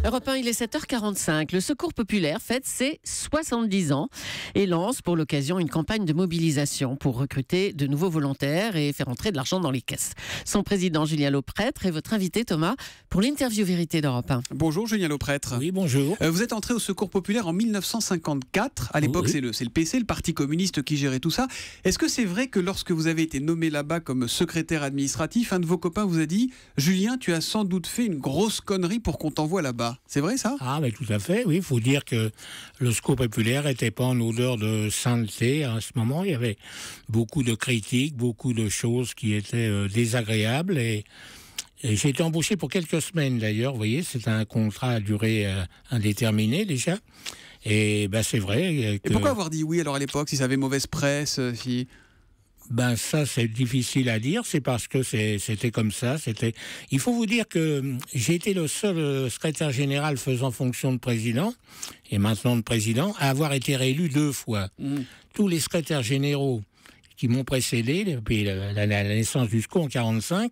Europe 1, il est 7h45. Le Secours populaire fête ses 70 ans et lance pour l'occasion une campagne de mobilisation pour recruter de nouveaux volontaires et faire entrer de l'argent dans les caisses. Son président, Julien Lauprêtre, est votre invité, Thomas, pour l'interview vérité d'Europe 1. Bonjour Julien Lauprêtre. Oui, bonjour. Vous êtes entré au Secours populaire en 1954. À l'époque, oui. c'est le PC, le Parti communiste, qui gérait tout ça. Est-ce que c'est vrai que lorsque vous avez été nommé là-bas comme secrétaire administratif, un de vos copains vous a dit « Julien, tu as sans doute fait une grosse connerie pour qu'on t'envoie là-bas ». C'est vrai ça ? Ah, mais tout à fait, oui. Il faut dire que le Secours populaire n'était pas en odeur de sainteté à ce moment. Il y avait beaucoup de critiques, beaucoup de choses qui étaient désagréables et j'ai été embauché pour quelques semaines d'ailleurs. Vous voyez, c'est un contrat à durée indéterminée déjà. Et ben c'est vrai. Et pourquoi avoir dit oui alors à l'époque, si ça avait mauvaise presse, si... Ben ça c'est difficile à dire, c'est parce que c'était comme ça. Il faut vous dire que j'ai été le seul secrétaire général faisant fonction de président et maintenant de président à avoir été réélu 2 fois. Tous les secrétaires généraux qui m'ont précédé depuis la naissance du Secours en 1945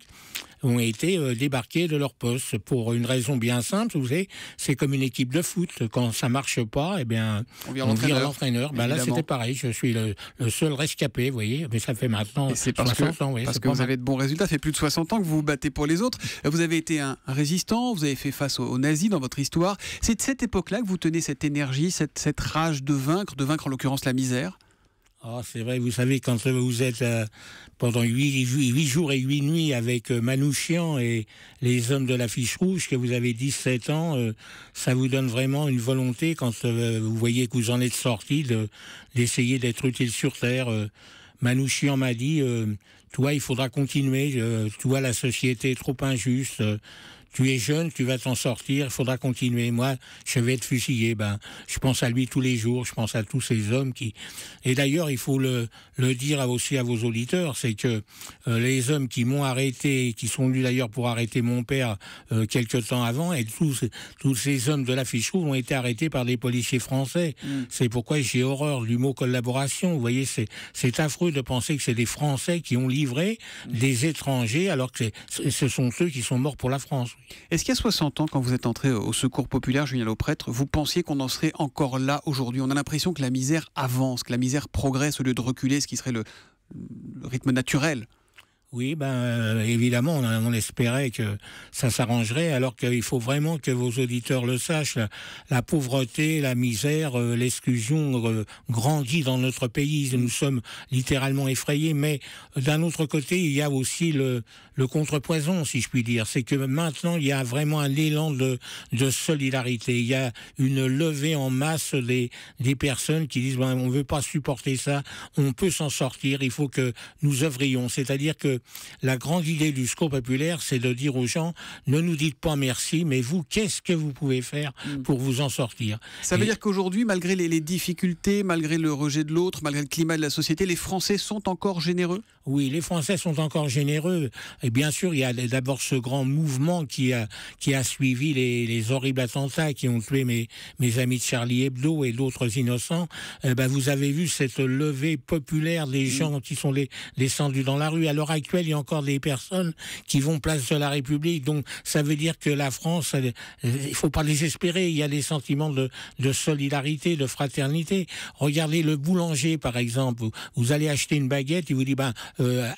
ont été débarqués de leur poste pour une raison bien simple. Vous savez, c'est comme une équipe de foot. Quand ça marche pas, eh bien, on vire l'entraîneur. Ben là, c'était pareil. Je suis le seul rescapé, vous voyez. Mais ça fait maintenant 60 ans. Parce que vous avez de bons résultats. Ça fait plus de 60 ans que vous vous battez pour les autres. Vous avez été un résistant. Vous avez fait face aux nazis dans votre histoire. C'est de cette époque-là que vous tenez cette énergie, cette rage de vaincre en l'occurrence la misère. Ah, c'est vrai, vous savez, quand vous êtes pendant 8 jours et 8 nuits avec Manouchian et les hommes de l'affiche rouge, que vous avez 17 ans, ça vous donne vraiment une volonté, quand vous voyez que vous en êtes sorti, d'essayer d'être utile sur Terre. Manouchian m'a dit, toi, il faudra continuer, toi, la société est trop injuste, tu es jeune, tu vas t'en sortir, il faudra continuer. Moi, je vais être fusillé. Ben, je pense à lui tous les jours, je pense à tous ces hommes qui... Et d'ailleurs, il faut le dire aussi à vos auditeurs, c'est que les hommes qui m'ont arrêté, qui sont venus d'ailleurs pour arrêter mon père quelque temps avant, et tous ces hommes de l'affiche rouge ont été arrêtés par des policiers français. C'est pourquoi j'ai horreur du mot collaboration. Vous voyez, c'est affreux de penser que c'est des Français qui ont livré des étrangers, alors que ce sont ceux qui sont morts pour la France. Est-ce qu'il y a 60 ans, quand vous êtes entré au Secours populaire, Julien Lauprêtre, vous pensiez qu'on en serait encore là aujourd'hui ? On a l'impression que la misère avance, que la misère progresse au lieu de reculer, ce qui serait le rythme naturel. Oui, évidemment, on espérait que ça s'arrangerait, alors qu'il faut vraiment que vos auditeurs le sachent. La pauvreté, la misère, l'exclusion grandit dans notre pays. Nous sommes littéralement effrayés, mais d'un autre côté, il y a aussi le contrepoison, si je puis dire. C'est que maintenant, il y a vraiment un élan de solidarité. Il y a une levée en masse des personnes qui disent on veut pas supporter ça, on peut s'en sortir, il faut que nous œuvrions. C'est-à-dire que la grande idée du Secours populaire, c'est de dire aux gens, ne nous dites pas merci, mais vous, qu'est-ce que vous pouvez faire pour vous en sortir ? Ça veut dire qu'aujourd'hui, malgré les difficultés, malgré le rejet de l'autre, malgré le climat de la société, les Français sont encore généreux ? Oui, les Français sont encore généreux. Et bien sûr, il y a d'abord ce grand mouvement qui a suivi les horribles attentats qui ont tué mes amis de Charlie Hebdo et d'autres innocents. Vous avez vu cette levée populaire des gens qui sont descendus dans la rue. À l'heure actuelle, il y a encore des personnes qui vont place de la République. Donc, ça veut dire que la France, il faut pas désespérer. Il y a des sentiments de solidarité, de fraternité. Regardez le boulanger, par exemple. Vous allez acheter une baguette, il vous dit,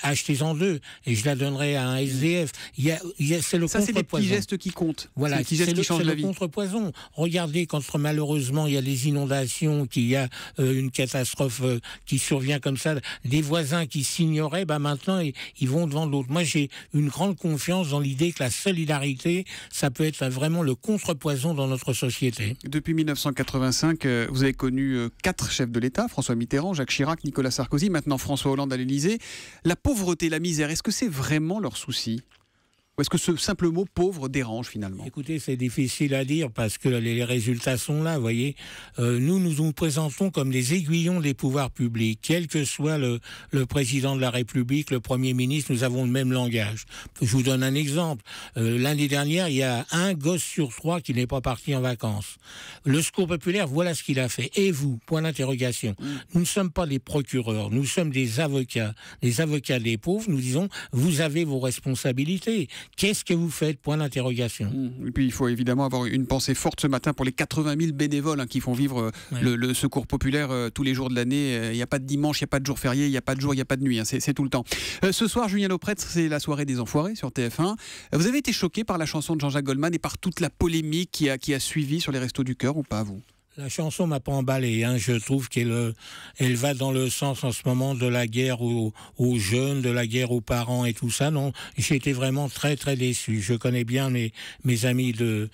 achetez-en 2 et je la donnerai à un SDF. C'est le contrepoison. Ça, c'est des petits gestes qui comptent. Voilà, c'est des petits gestes qui changent la vie. C'est le contrepoison. Regardez, quand malheureusement il y a des inondations, qu'il y a une catastrophe qui survient comme ça, des voisins qui s'ignoraient, maintenant ils vont devant l'autre. Moi, j'ai une grande confiance dans l'idée que la solidarité, ça peut être vraiment le contrepoison dans notre société. Depuis 1985, vous avez connu 4 chefs de l'État, François Mitterrand, Jacques Chirac, Nicolas Sarkozy, maintenant François Hollande à l'Élysée. La pauvreté, la misère, est-ce que c'est vraiment leur souci ? Ou est-ce que ce simple mot pauvre dérange finalement ? Écoutez, c'est difficile à dire parce que les résultats sont là, vous voyez. Nous présentons comme des aiguillons des pouvoirs publics. Quel que soit le président de la République, le Premier ministre, nous avons le même langage. Je vous donne un exemple. L'année dernière, il y a 1 gosse sur 3 qui n'est pas parti en vacances. Le Secours populaire, voilà ce qu'il a fait. Et vous ? Point d'interrogation. Nous ne sommes pas des procureurs, nous sommes des avocats des pauvres. Nous disons, vous avez vos responsabilités. Qu'est-ce que vous faites? Point d'interrogation. Et puis il faut évidemment avoir une pensée forte ce matin pour les 80 000 bénévoles qui font vivre le secours populaire tous les jours de l'année. Il n'y a pas de dimanche, il n'y a pas de jour férié, il n'y a pas de jour, il n'y a pas de nuit, c'est tout le temps. Ce soir, Julien Lauprêtre, c'est la soirée des Enfoirés sur TF1. Vous avez été choqué par la chanson de Jean-Jacques Goldman et par toute la polémique qui a suivi sur les Restos du Cœur ou pas, vous? La chanson m'a pas emballé. Je trouve qu'elle va dans le sens en ce moment de la guerre aux jeunes, de la guerre aux parents et tout ça. Non, j'ai été vraiment très très déçu. Je connais bien mes amis des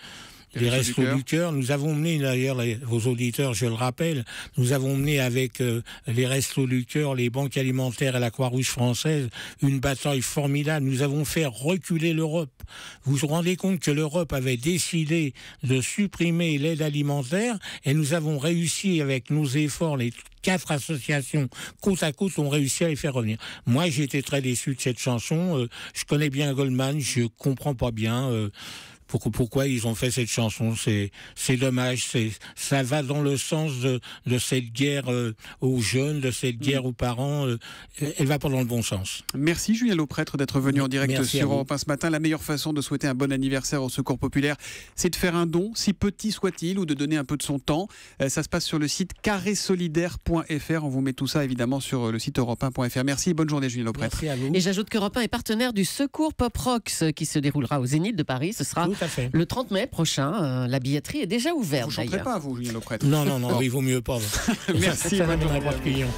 Restos du Cœur. Nous avons mené, d'ailleurs, vos auditeurs, je le rappelle, nous avons mené avec les Restos du Cœur, les banques alimentaires et la Croix-Rouge française une bataille formidable. Nous avons fait reculer l'Europe. Vous vous rendez compte que l'Europe avait décidé de supprimer l'aide alimentaire et nous avons réussi avec nos efforts, les 4 associations côte à côte ont réussi à les faire revenir. Moi, j'ai été très déçu de cette chanson. Je connais bien Goldman, je comprends pas bien pourquoi ils ont fait cette chanson. C'est dommage. Ça va dans le sens de cette guerre aux jeunes, de cette guerre aux parents. Elle va pas dans le bon sens. Merci Julien Lauprêtre d'être venu en direct sur Europe 1 ce matin. La meilleure façon de souhaiter un bon anniversaire au Secours Populaire, c'est de faire un don, si petit soit-il, ou de donner un peu de son temps. Ça se passe sur le site carrésolidaire.fr. On vous met tout ça évidemment sur le site europe1.fr. Merci et bonne journée Julien Lauprêtre. Merci à vous. Et j'ajoute qu'Europe 1 est partenaire du Secours Pop Rocks qui se déroulera au Zénith de Paris. Ce sera le 30 mai prochain. La billetterie est déjà ouverte. Vous ne chanterez pas, vous, Julien Lauprêtre? Non, il vaut mieux pas. Merci. Ça n'amènerait pas de clients.